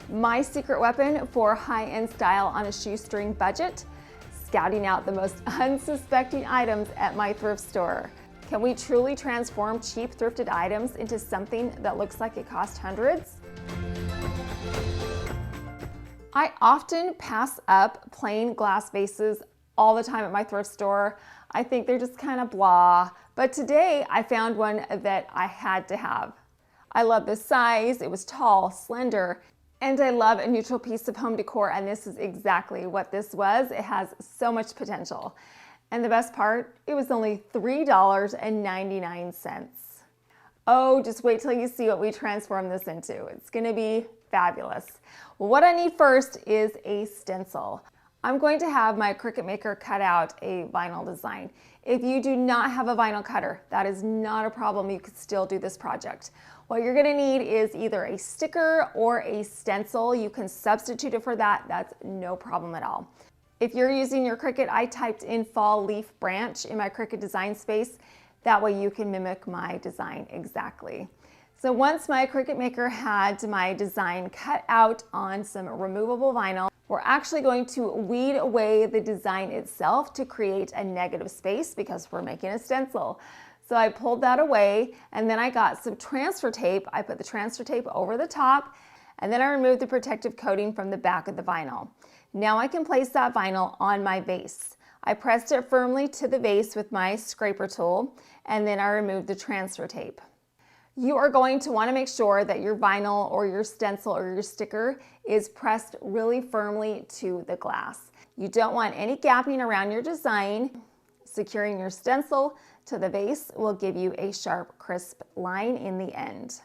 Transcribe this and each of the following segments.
My secret weapon for high-end style on a shoestring budget, scouting out the most unsuspecting items at my thrift store. Can we truly transform cheap thrifted items into something that looks like it cost hundreds? I often pass up plain glass vases all the time at my thrift store. I think they're just kind of blah, but today I found one that I had to have. I love this size, it was tall, slender, and I love a neutral piece of home decor, and this is exactly what this was. It has so much potential. And the best part, it was only $3.99. Oh, just wait till you see what we transform this into. It's gonna be fabulous. Well, what I need first is a stencil. I'm going to have my Cricut Maker cut out a vinyl design. If you do not have a vinyl cutter, that is not a problem. You could still do this project. What you're gonna need is either a sticker or a stencil. You can substitute it for that. That's no problem at all. If you're using your Cricut, I typed in fall leaf branch in my Cricut design space. That way you can mimic my design exactly. So once my Cricut Maker had my design cut out on some removable vinyl, we're actually going to weed away the design itself to create a negative space because we're making a stencil. So I pulled that away, and then I got some transfer tape. I put the transfer tape over the top, and then I removed the protective coating from the back of the vinyl. Now I can place that vinyl on my vase. I pressed it firmly to the vase with my scraper tool, and then I removed the transfer tape. You are going to want to make sure that your vinyl or your stencil or your sticker is pressed really firmly to the glass. You don't want any gapping around your design. Securing your stencil to the vase will give you a sharp, crisp line in the end.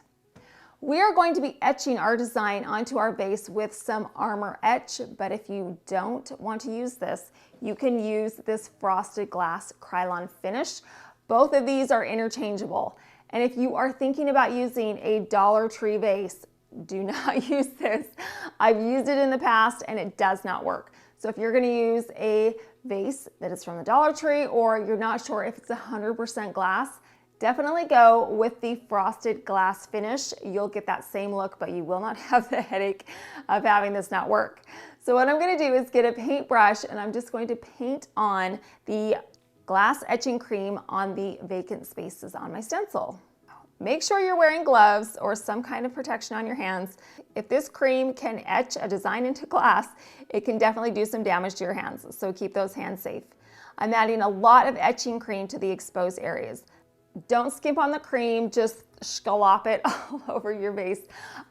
We are going to be etching our design onto our vase with some armor etch, but if you don't want to use this, you can use this frosted glass Krylon finish. Both of these are interchangeable. And if you are thinking about using a Dollar Tree vase, do not use this. I've used it in the past and it does not work. So if you're gonna use a vase that is from the Dollar Tree, or you're not sure if it's 100% glass, definitely go with the frosted glass finish. You'll get that same look, but you will not have the headache of having this not work. So what I'm gonna do is get a paintbrush, and I'm just going to paint on the glass etching cream on the vacant spaces on my stencil. Make sure you're wearing gloves or some kind of protection on your hands. If this cream can etch a design into glass, it can definitely do some damage to your hands, so keep those hands safe. I'm adding a lot of etching cream to the exposed areas. Don't skimp on the cream, just scallop it all over your vase.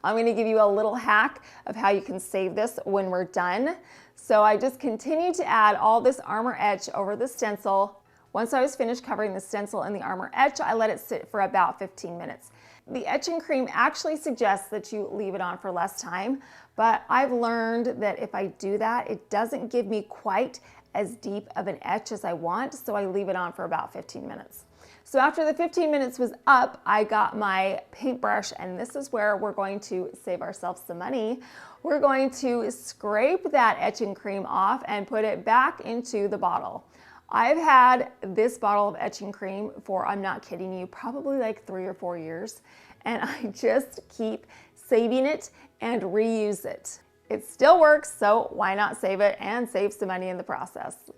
I'm gonna give you a little hack of how you can save this when we're done. So I just continue to add all this armor etch over the stencil. Once I was finished covering the stencil and the armor etch, I let it sit for about 15 minutes. The etching cream actually suggests that you leave it on for less time, but I've learned that if I do that, it doesn't give me quite as deep of an etch as I want, so I leave it on for about 15 minutes. So after the 15 minutes was up, I got my paintbrush, and this is where we're going to save ourselves some money. We're going to scrape that etching cream off and put it back into the bottle. I've had this bottle of etching cream for, I'm not kidding you, probably like 3 or 4 years, and I just keep saving it and reuse it. It still works, so why not save it and save some money in the process?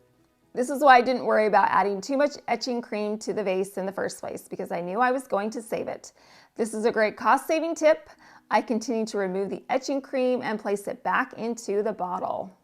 This is why I didn't worry about adding too much etching cream to the vase in the first place, because I knew I was going to save it. This is a great cost-saving tip. I continue to remove the etching cream and place it back into the bottle.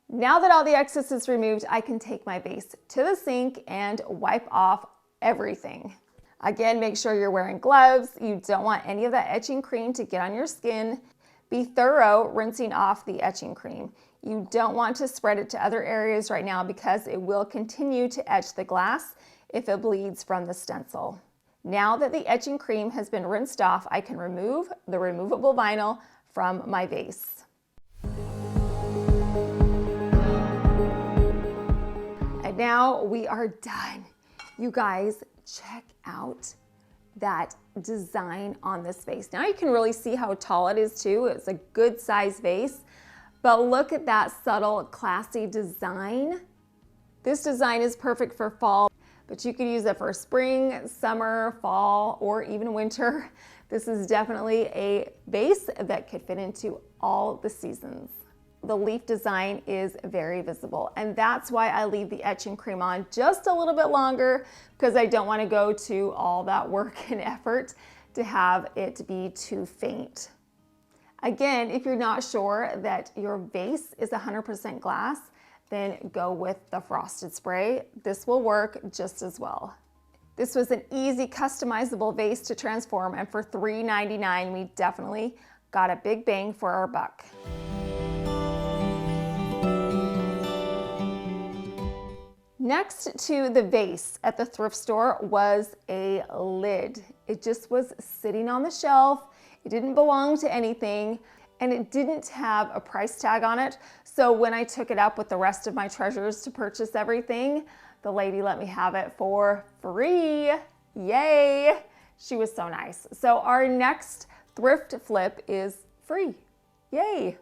Now that all the excess is removed, I can take my vase to the sink and wipe off everything. Again, make sure you're wearing gloves. You don't want any of that etching cream to get on your skin. Be thorough rinsing off the etching cream. You don't want to spread it to other areas right now because it will continue to etch the glass if it bleeds from the stencil. Now that the etching cream has been rinsed off, I can remove the removable vinyl from my vase. And now we are done. You guys, check out that design on this vase. Now you can really see how tall it is too. It's a good size vase, but look at that subtle, classy design. This design is perfect for fall, but you could use it for spring, summer, fall, or even winter. This is definitely a vase that could fit into all the seasons. The leaf design is very visible, and that's why I leave the etching cream on just a little bit longer, because I don't want to go to all that work and effort to have it be too faint. Again, if you're not sure that your vase is 100% glass, then go with the frosted spray. This will work just as well. This was an easy customizable vase to transform, and for $3.99, we definitely got a big bang for our buck. Next to the vase at the thrift store was a lid. It just was sitting on the shelf. It didn't belong to anything, and it didn't have a price tag on it. So when I took it up with the rest of my treasures to purchase everything, the lady let me have it for free. Yay! She was so nice. So our next thrift flip is free. Yay!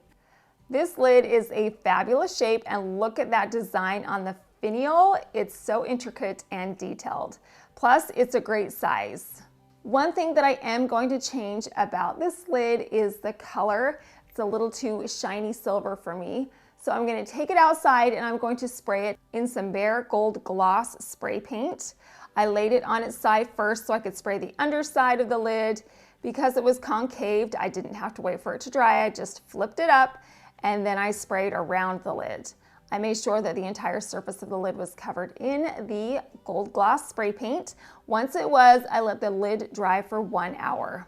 This lid is a fabulous shape, and look at that design on the finial. It's so intricate and detailed. Plus, it's a great size. One thing that I am going to change about this lid is the color. It's a little too shiny silver for me. So I'm going to take it outside and I'm going to spray it in some bare gold gloss spray paint. I laid it on its side first so I could spray the underside of the lid. Because it was concaved, I didn't have to wait for it to dry. I just flipped it up and then I sprayed around the lid. I made sure that the entire surface of the lid was covered in the gold gloss spray paint. Once it was, I let the lid dry for 1 hour.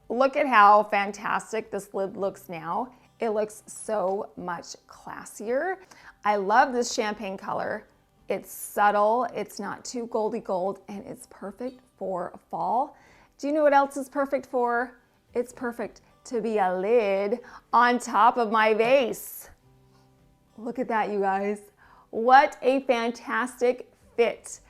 Look at how fantastic this lid looks now. It looks so much classier. I love this champagne color. It's subtle, it's not too goldy gold, and it's perfect for fall. Do you know what else is perfect for? It's perfect to be a lid on top of my vase. Look at that, you guys. What a fantastic fit.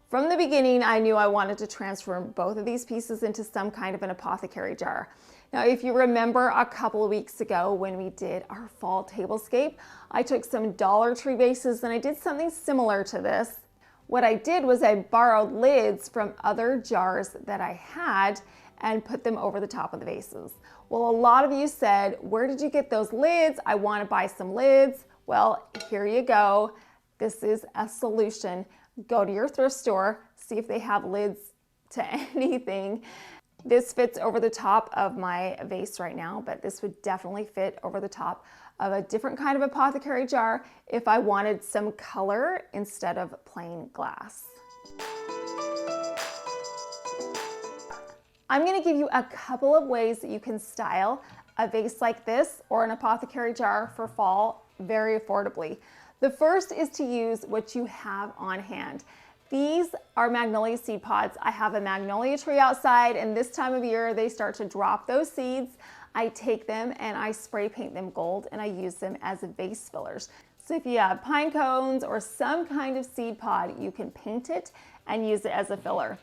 From the beginning, I knew I wanted to transform both of these pieces into some kind of an apothecary jar. Now, if you remember a couple of weeks ago when we did our fall tablescape, I took some Dollar Tree vases and I did something similar to this. What I did was I borrowed lids from other jars that I had and put them over the top of the vases. Well, a lot of you said, where did you get those lids? I want to buy some lids. Well, here you go. This is a solution. Go to your thrift store, see if they have lids to anything. This fits over the top of my vase right now, but this would definitely fit over the top of a different kind of apothecary jar if I wanted some color instead of plain glass. I'm going to give you a couple of ways that you can style a vase like this or an apothecary jar for fall very affordably. The first is to use what you have on hand. These are magnolia seed pods. I have a magnolia tree outside, and this time of year they start to drop those seeds. I take them and I spray paint them gold, and I use them as vase fillers. So if you have pine cones or some kind of seed pod, you can paint it and use it as a filler.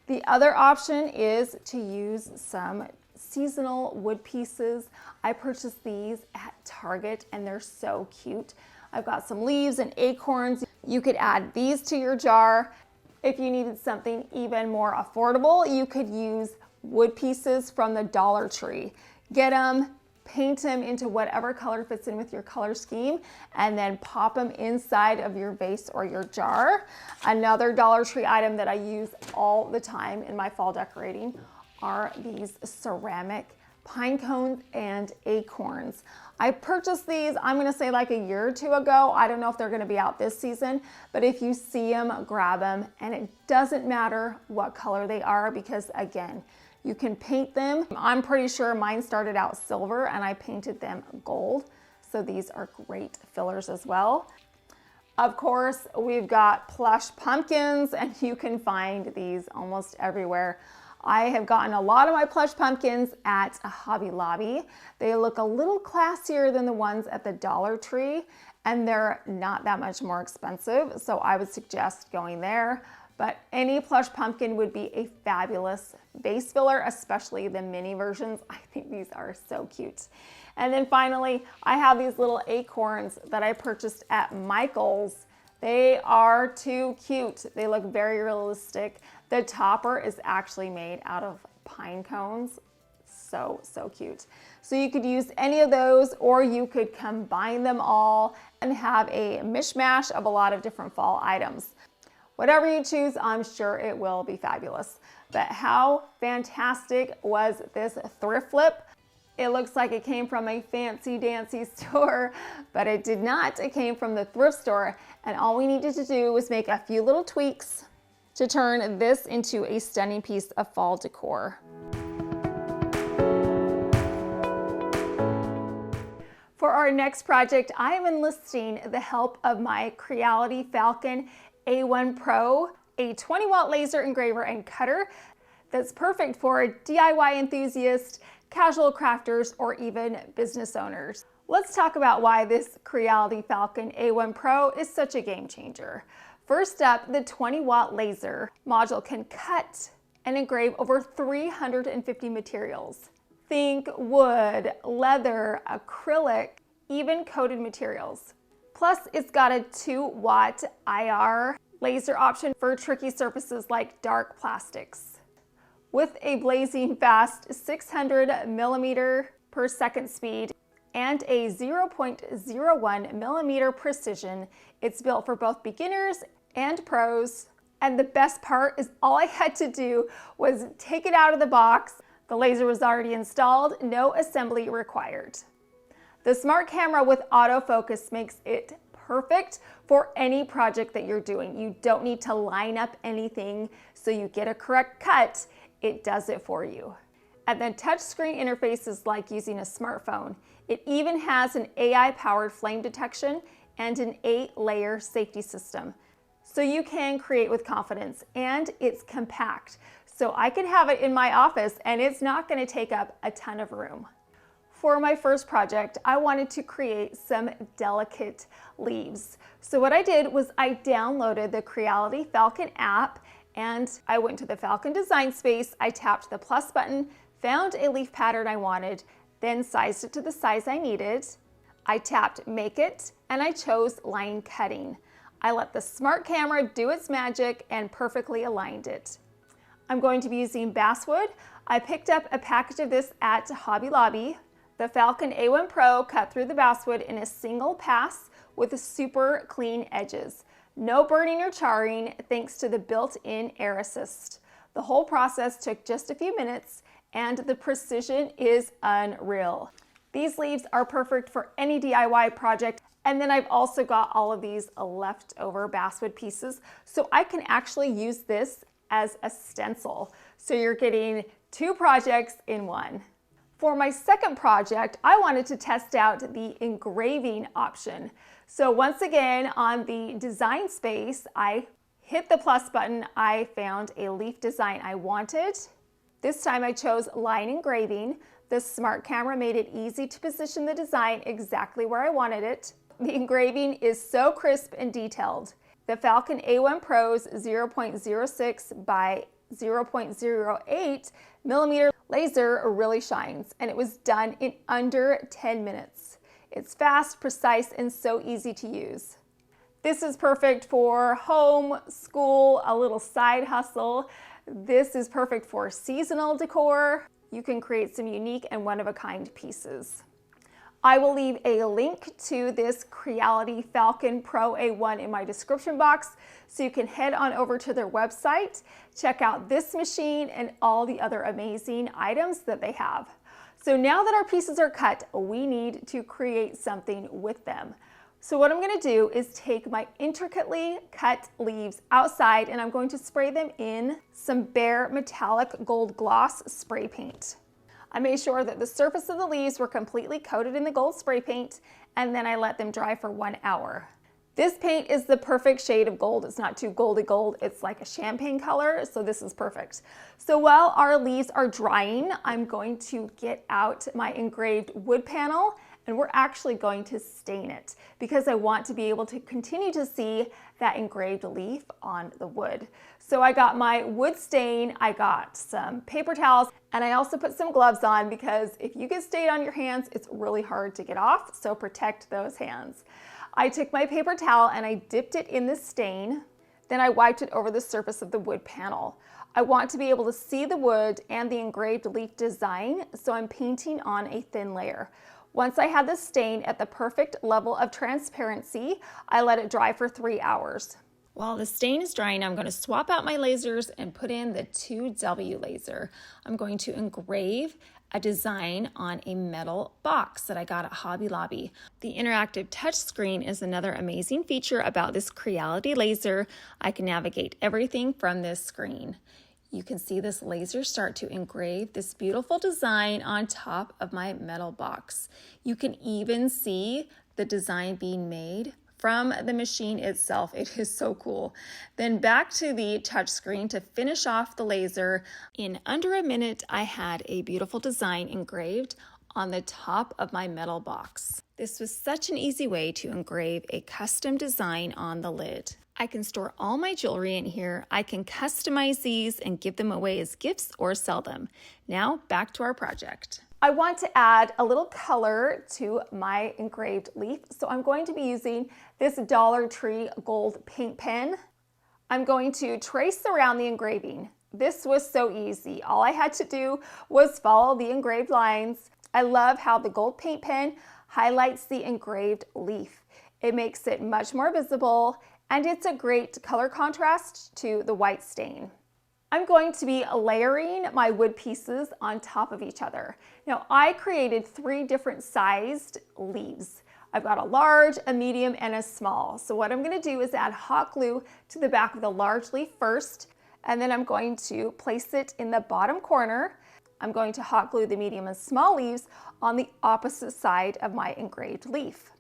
The other option is to use some seasonal wood pieces. I purchased these at Target and they're so cute. I've got some leaves and acorns. You could add these to your jar. If you needed something even more affordable, you could use wood pieces from the Dollar Tree. Get them, paint them into whatever color fits in with your color scheme, and then pop them inside of your vase or your jar. Another Dollar Tree item that I use all the time in my fall decorating are these ceramic pine cones and acorns. I purchased these, I'm gonna say like a year or two ago. I don't know if they're gonna be out this season, but if you see them, grab them. And it doesn't matter what color they are because again, you can paint them. I'm pretty sure mine started out silver and I painted them gold. So these are great fillers as well. Of course, we've got plush pumpkins and you can find these almost everywhere. I have gotten a lot of my plush pumpkins at Hobby Lobby. They look a little classier than the ones at the Dollar Tree, and they're not that much more expensive, so I would suggest going there. But any plush pumpkin would be a fabulous vase filler, especially the mini versions. I think these are so cute. And then finally, I have these little acorns that I purchased at Michael's. They are too cute. They look very realistic. The topper is actually made out of pine cones. So, so cute. So you could use any of those, or you could combine them all and have a mishmash of a lot of different fall items. Whatever you choose, I'm sure it will be fabulous. But how fantastic was this thrift flip? It looks like it came from a fancy dancy store, but it did not. It came from the thrift store, and all we needed to do was make a few little tweaks to turn this into a stunning piece of fall decor. For our next project, I am enlisting the help of my Creality Falcon A1 Pro, a 20-watt laser engraver and cutter that's perfect for DIY enthusiasts, casual crafters, or even business owners. Let's talk about why this Creality Falcon A1 Pro is such a game changer. First up, the 20-watt laser module can cut and engrave over 350 materials. Think wood, leather, acrylic, even coated materials. Plus, it's got a 2-watt IR laser option for tricky surfaces like dark plastics. With a blazing fast 600 millimeter per second speed and a 0.01 millimeter precision, it's built for both beginners and pros. And the best part is all I had to do was take it out of the box. The laser was already installed, no assembly required. The smart camera with autofocus makes it perfect for any project that you're doing. You don't need to line up anything so you get a correct cut. It does it for you. And then touchscreen interface is like using a smartphone. It even has an AI-powered flame detection and an 8-layer safety system. So you can create with confidence, and it's compact. So I can have it in my office and it's not going to take up a ton of room. For my first project, I wanted to create some delicate leaves. So what I did was I downloaded the Creality Falcon app, and I went to the Falcon design space. I tapped the plus button, found a leaf pattern I wanted, then sized it to the size I needed. I tapped make it, and I chose line cutting. I let the smart camera do its magic and perfectly aligned it. I'm going to be using basswood. I picked up a package of this at Hobby Lobby. The Falcon A1 Pro cut through the basswood in a single pass with super clean edges. No burning or charring thanks to the built-in air assist. The whole process took just a few minutes, and the precision is unreal. These leaves are perfect for any DIY project. And then I've also got all of these leftover basswood pieces, so I can actually use this as a stencil. So you're getting 2 projects in one. For my second project, I wanted to test out the engraving option. So once again, on the design space, I hit the plus button. I found a leaf design I wanted. This time I chose line engraving. The smart camera made it easy to position the design exactly where I wanted it. The engraving is so crisp and detailed. The Falcon A1 Pro's 0.06 by 0.08 millimeter laser really shines, and it was done in under 10 minutes. It's fast, precise, and so easy to use. This is perfect for home, school, a little side hustle. This is perfect for seasonal decor. You can create some unique and one-of-a-kind pieces. I will leave a link to this Creality Falcon Pro A1 in my description box, so you can head on over to their website, check out this machine and all the other amazing items that they have. So now that our pieces are cut, we need to create something with them. So what I'm going to do is take my intricately cut leaves outside, and I'm going to spray them in some bare metallic gold gloss spray paint. I made sure that the surface of the leaves were completely coated in the gold spray paint, and then I let them dry for 1 hour. This paint is the perfect shade of gold. It's not too goldy gold. It's like a champagne color, so this is perfect. So while our leaves are drying, I'm going to get out my engraved wood panel, and we're actually going to stain it because I want to be able to continue to see that engraved leaf on the wood. So I got my wood stain, I got some paper towels, and I also put some gloves on because if you get stain on your hands, it's really hard to get off, so protect those hands. I took my paper towel and I dipped it in the stain. Then I wiped it over the surface of the wood panel. I want to be able to see the wood and the engraved leaf design, so I'm painting on a thin layer. Once I had the stain at the perfect level of transparency, I let it dry for 3 hours. While the stain is drying, I'm going to swap out my lasers and put in the 2W laser. I'm going to engrave a design on a metal box that I got at Hobby Lobby. The interactive touchscreen is another amazing feature about this Creality laser. I can navigate everything from this screen. You can see this laser start to engrave this beautiful design on top of my metal box. You can even see the design being made from the machine itself. It is so cool. Then back to the touchscreen to finish off the laser. In under a minute, I had a beautiful design engraved on the top of my metal box. This was such an easy way to engrave a custom design on the lid. I can store all my jewelry in here. I can customize these and give them away as gifts or sell them. Now back to our project. I want to add a little color to my engraved leaf, so I'm going to be using this Dollar Tree gold paint pen. I'm going to trace around the engraving. This was so easy. All I had to do was follow the engraved lines. I love how the gold paint pen highlights the engraved leaf. It makes it much more visible, and it's a great color contrast to the white stain. I'm going to be layering my wood pieces on top of each other. Now, I created 3 different sized leaves. I've got a large, a medium, and a small. So what I'm going to do is add hot glue to the back of the large leaf first, and then I'm going to place it in the bottom corner. I'm going to hot glue the medium and small leaves on the opposite side of my engraved leaf.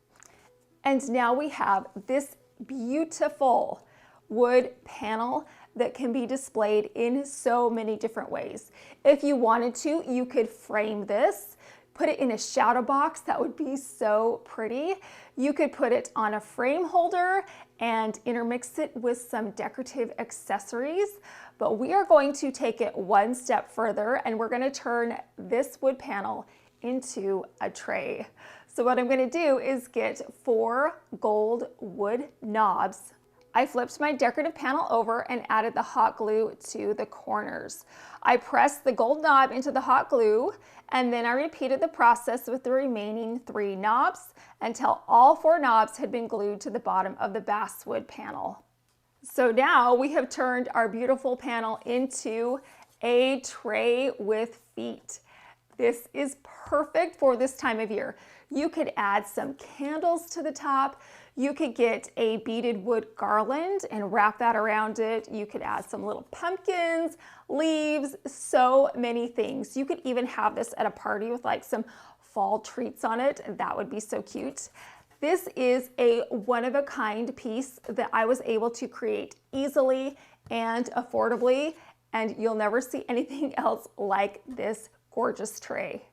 And now we have this beautiful wood panel that can be displayed in so many different ways. If you wanted to, you could frame this, put it in a shadow box. That would be so pretty. You could put it on a frame holder and intermix it with some decorative accessories. But we are going to take it one step further, and we're going to turn this wood panel into a tray. So what I'm going to do is get 4 gold wood knobs. I flipped my decorative panel over and added the hot glue to the corners. I pressed the gold knob into the hot glue, and then I repeated the process with the remaining 3 knobs until all 4 knobs had been glued to the bottom of the basswood panel. So now we have turned our beautiful panel into a tray with feet. This is perfect for this time of year. You could add some candles to the top. You could get a beaded wood garland and wrap that around it. You could add some little pumpkins, leaves, so many things. You could even have this at a party with like some fall treats on it. That would be so cute. This is a one-of-a-kind piece that I was able to create easily and affordably, and you'll never see anything else like this gorgeous tray.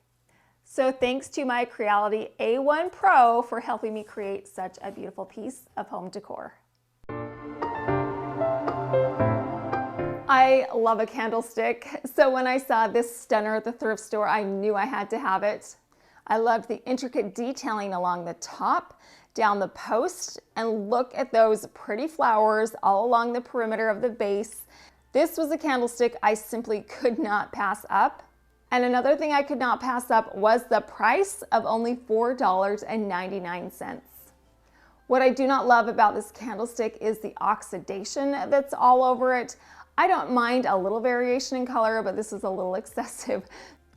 So thanks to my Creality A1 Pro for helping me create such a beautiful piece of home decor. I love a candlestick, so when I saw this stunner at the thrift store, I knew I had to have it. I loved the intricate detailing along the top, down the post, and look at those pretty flowers all along the perimeter of the base. This was a candlestick I simply could not pass up. And another thing I could not pass up was the price of only $4.99. What I do not love about this candlestick is the oxidation that's all over it. I don't mind a little variation in color, but this is a little excessive.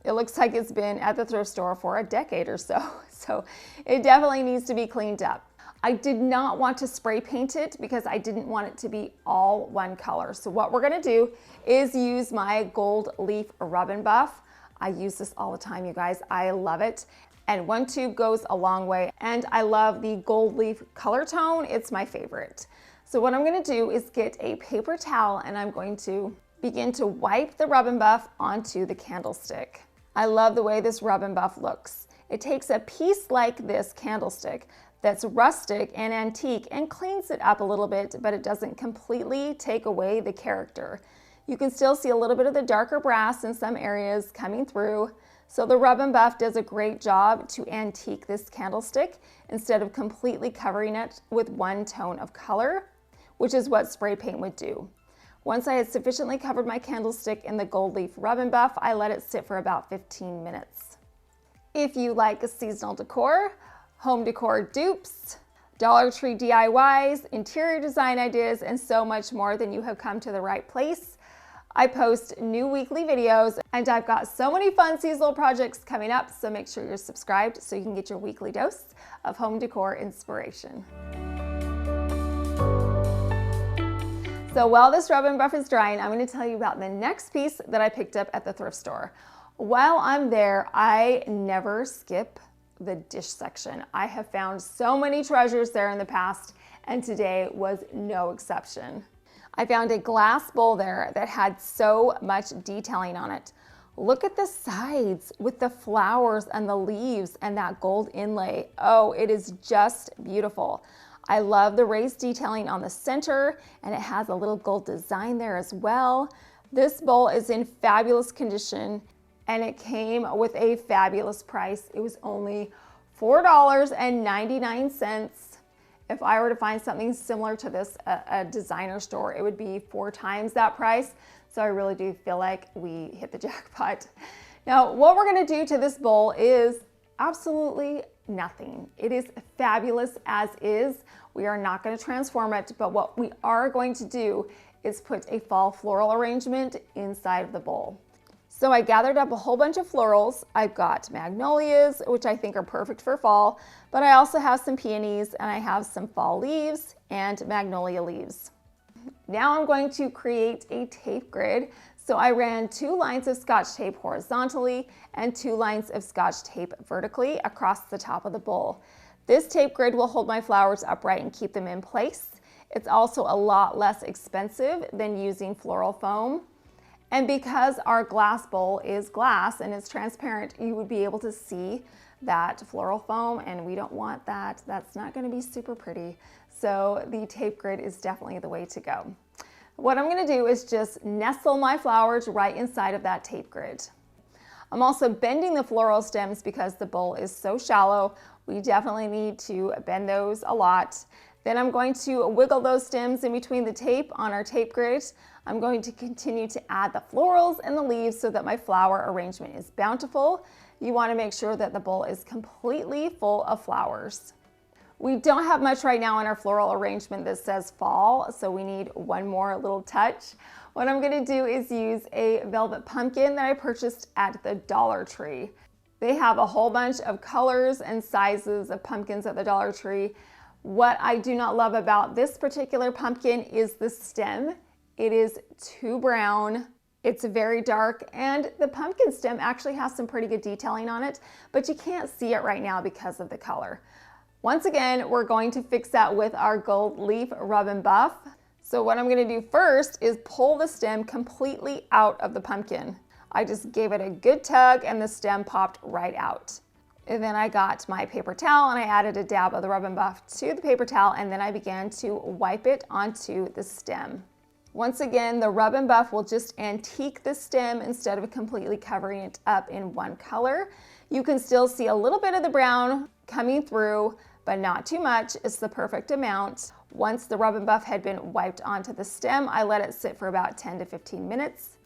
It looks like it's been at the thrift store for a decade or so. So it definitely needs to be cleaned up. I did not want to spray paint it because I didn't want it to be all one color. So what we're gonna do is use my gold leaf rub and buff. I use this all the time, you guys. I love it. And 1 tube goes a long way. And I love the gold leaf color tone. It's my favorite. So what I'm gonna do is get a paper towel, and I'm going to begin to wipe the rub and buff onto the candlestick. I love the way this rub and buff looks. It takes a piece like this candlestick that's rustic and antique and cleans it up a little bit, but it doesn't completely take away the character. You can still see a little bit of the darker brass in some areas coming through. So the rub and buff does a great job to antique this candlestick instead of completely covering it with one tone of color. which is what spray paint would do. Once I had sufficiently covered my candlestick in the gold leaf rub and buff, I let it sit for about 15 minutes. If you like seasonal decor, home decor dupes, Dollar Tree DIYs, interior design ideas, and so much more, then you have come to the right place. I post new weekly videos, and I've got so many fun seasonal projects coming up, so make sure you're subscribed so you can get your weekly dose of home decor inspiration. So while this rub and buff is drying, I'm going to tell you about the next piece that I picked up at the thrift store. While I'm there, I never skip the dish section. I have found so many treasures there in the past, and today was no exception. I found a glass bowl there that had so much detailing on it. Look at the sides with the flowers and the leaves and that gold inlay. Oh, it is just beautiful. I love the raised detailing on the center, and it has a little gold design there as well. This bowl is in fabulous condition, and it came with a fabulous price. It was only $4.99. If I were to find something similar to this at a designer store, it would be 4 times that price. So I really do feel like we hit the jackpot. Now, what we're gonna do to this bowl is absolutely nothing. It is fabulous as is. We are not going to transform it, but what we are going to do is put a fall floral arrangement inside of the bowl. So I gathered up a whole bunch of florals. I've got magnolias, which I think are perfect for fall, but I also have some peonies, and I have some fall leaves and magnolia leaves. Now I'm going to create a tape grid. So I ran 2 lines of Scotch tape horizontally and 2 lines of Scotch tape vertically across the top of the bowl. This tape grid will hold my flowers upright and keep them in place. It's also a lot less expensive than using floral foam. And because our glass bowl is glass and it's transparent, you would be able to see that floral foam, and we don't want that. That's not going to be super pretty. So the tape grid is definitely the way to go. What I'm going to do is just nestle my flowers right inside of that tape grid. I'm also bending the floral stems because the bowl is so shallow. We definitely need to bend those a lot. Then I'm going to wiggle those stems in between the tape on our tape grid. I'm going to continue to add the florals and the leaves so that my flower arrangement is bountiful. You want to make sure that the bowl is completely full of flowers. We don't have much right now in our floral arrangement that says fall, so we need one more little touch. What I'm going to do is use a velvet pumpkin that I purchased at the Dollar Tree. They have a whole bunch of colors and sizes of pumpkins at the Dollar Tree. What I do not love about this particular pumpkin is the stem. It is too brown. It's very dark, and the pumpkin stem actually has some pretty good detailing on it, but you can't see it right now because of the color. Once again, we're going to fix that with our gold leaf rub and buff. So what I'm going to do first is pull the stem completely out of the pumpkin. I just gave it a good tug and the stem popped right out. And then I got my paper towel and I added a dab of the rub and buff to the paper towel, and then I began to wipe it onto the stem. Once again, the rub and buff will just antique the stem instead of completely covering it up in one color. You can still see a little bit of the brown coming through, but not too much. It's the perfect amount. Once the rub and buff had been wiped onto the stem, I let it sit for about 10 to 15 minutes.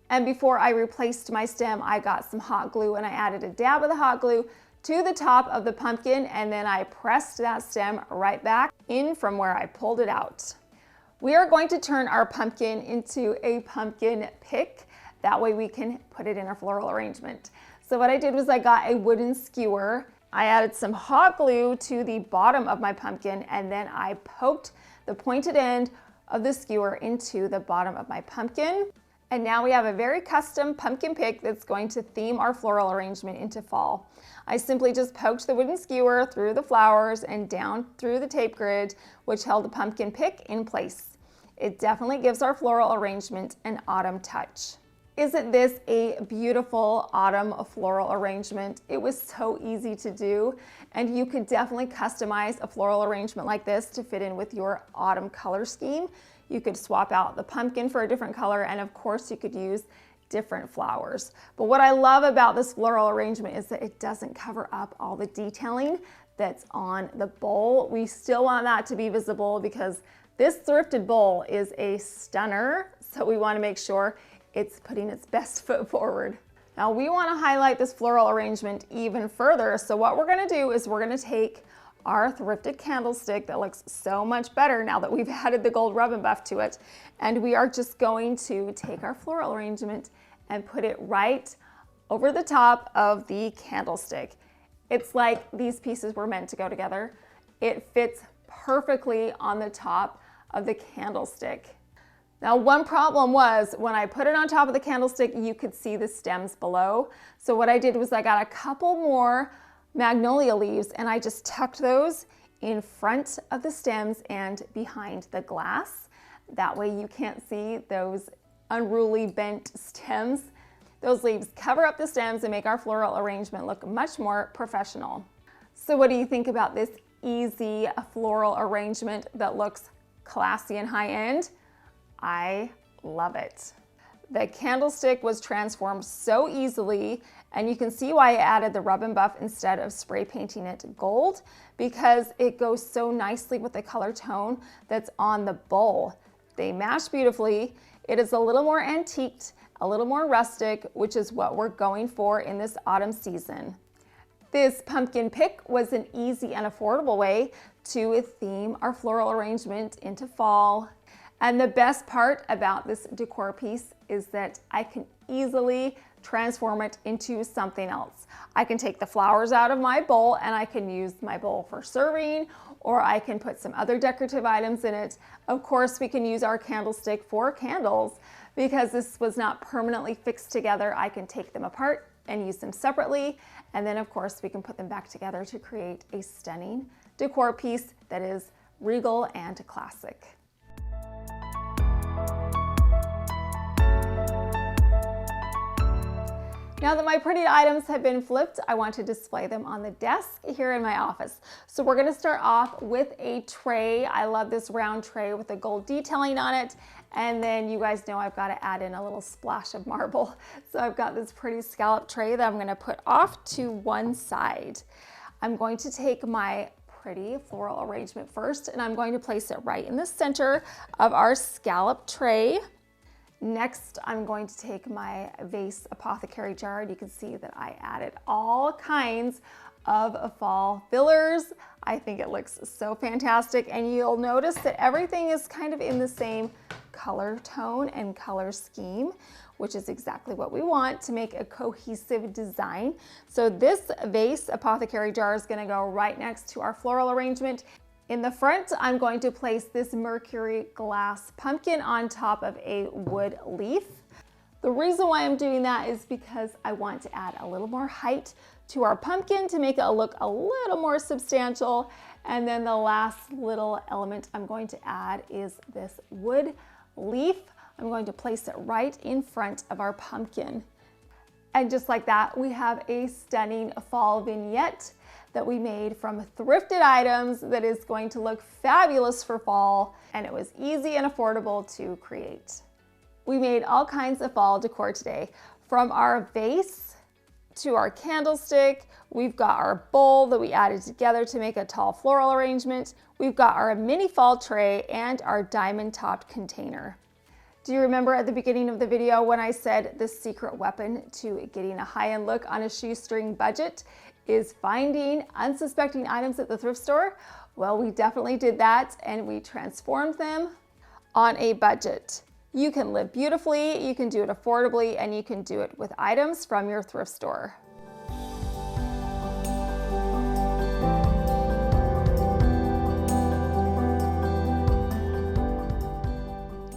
And before I replaced my stem, I got some hot glue and I added a dab of the hot glue to the top of the pumpkin, and then I pressed that stem right back in from where I pulled it out. We are going to turn our pumpkin into a pumpkin pick. That way we can put it in our floral arrangement. So what I did was I got a wooden skewer. I added some hot glue to the bottom of my pumpkin, and then I poked the pointed end of the skewer into the bottom of my pumpkin. And now we have a very custom pumpkin pick that's going to theme our floral arrangement into fall. I simply just poked the wooden skewer through the flowers and down through the tape grid, which held the pumpkin pick in place. It definitely gives our floral arrangement an autumn touch. Isn't this a beautiful autumn floral arrangement? It was so easy to do, and you could definitely customize a floral arrangement like this to fit in with your autumn color scheme. You could swap out the pumpkin for a different color, and of course you could use different flowers. But what I love about this floral arrangement is that it doesn't cover up all the detailing that's on the bowl. We still want that to be visible because This thrifted bowl is a stunner, so we want to make sure it's putting its best foot forward. Now we want to highlight this floral arrangement even further, so what we're going to do is we're going to take our thrifted candlestick that looks so much better now that we've added the gold rub and buff to it, and we are just going to take our floral arrangement and put it right over the top of the candlestick. It's like these pieces were meant to go together. It fits perfectly on the top of the candlestick. Now, one problem was when I put it on top of the candlestick, you could see the stems below. So what I did was I got a couple more magnolia leaves and I just tucked those in front of the stems and behind the glass. That way you can't see those unruly bent stems. Those leaves cover up the stems and make our floral arrangement look much more professional. So what do you think about this easy floral arrangement that looks classy and high-end? I love it. The candlestick was transformed so easily, and you can see why I added the rub and buff instead of spray painting it gold, because it goes so nicely with the color tone that's on the bowl. They match beautifully. It is a little more antiqued, a little more rustic, which is what we're going for in this autumn season. This pumpkin pick was an easy and affordable way to theme our floral arrangement into fall. And the best part about this decor piece is that I can easily transform it into something else. I can take the flowers out of my bowl and I can use my bowl for serving, or I can put some other decorative items in it. Of course, we can use our candlestick for candles. Because this was not permanently fixed together, I can take them apart and use them separately. And then of course we can put them back together to create a stunning decor piece that is regal and classic. Now that my pretty items have been flipped, I want to display them on the desk here in my office. So we're gonna start off with a tray. I love this round tray with the gold detailing on it. And then you guys know I've got to add in a little splash of marble. So I've got this pretty scallop tray that I'm gonna put off to one side. I'm going to take my pretty floral arrangement first, and I'm going to place it right in the center of our scallop tray. Next, I'm going to take my vase apothecary jar, and you can see that I added all kinds of fall fillers. I think it looks so fantastic, and you'll notice that everything is kind of in the same color tone and color scheme, which is exactly what we want to make a cohesive design. So this vase apothecary jar is going to go right next to our floral arrangement. In the front, I'm going to place this mercury glass pumpkin on top of a wood leaf. The reason why I'm doing that is because I want to add a little more height to our pumpkin to make it look a little more substantial. And then the last little element I'm going to add is this wood leaf. I'm going to place it right in front of our pumpkin. And just like that, we have a stunning fall vignette that we made from thrifted items that is going to look fabulous for fall, and it was easy and affordable to create. We made all kinds of fall decor today, from our vase to our candlestick. We've got our bowl that we added together to make a tall floral arrangement. We've got our mini fall tray and our diamond topped container. Do you remember at the beginning of the video when I said the secret weapon to getting a high-end look on a shoestring budget is finding unsuspecting items at the thrift store? Well, we definitely did that, and we transformed them on a budget. You can live beautifully, you can do it affordably, and you can do it with items from your thrift store.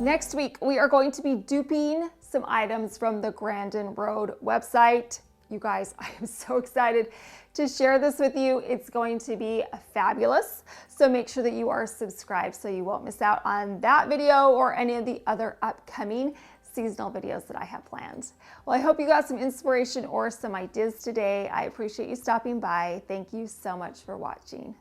Next week, we are going to be duping some items from the Grandin Road website. You guys, I am so excited to share this with you. It's going to be fabulous. So make sure that you are subscribed so you won't miss out on that video or any of the other upcoming seasonal videos that I have planned. Well, I hope you got some inspiration or some ideas today. I appreciate you stopping by. Thank you so much for watching.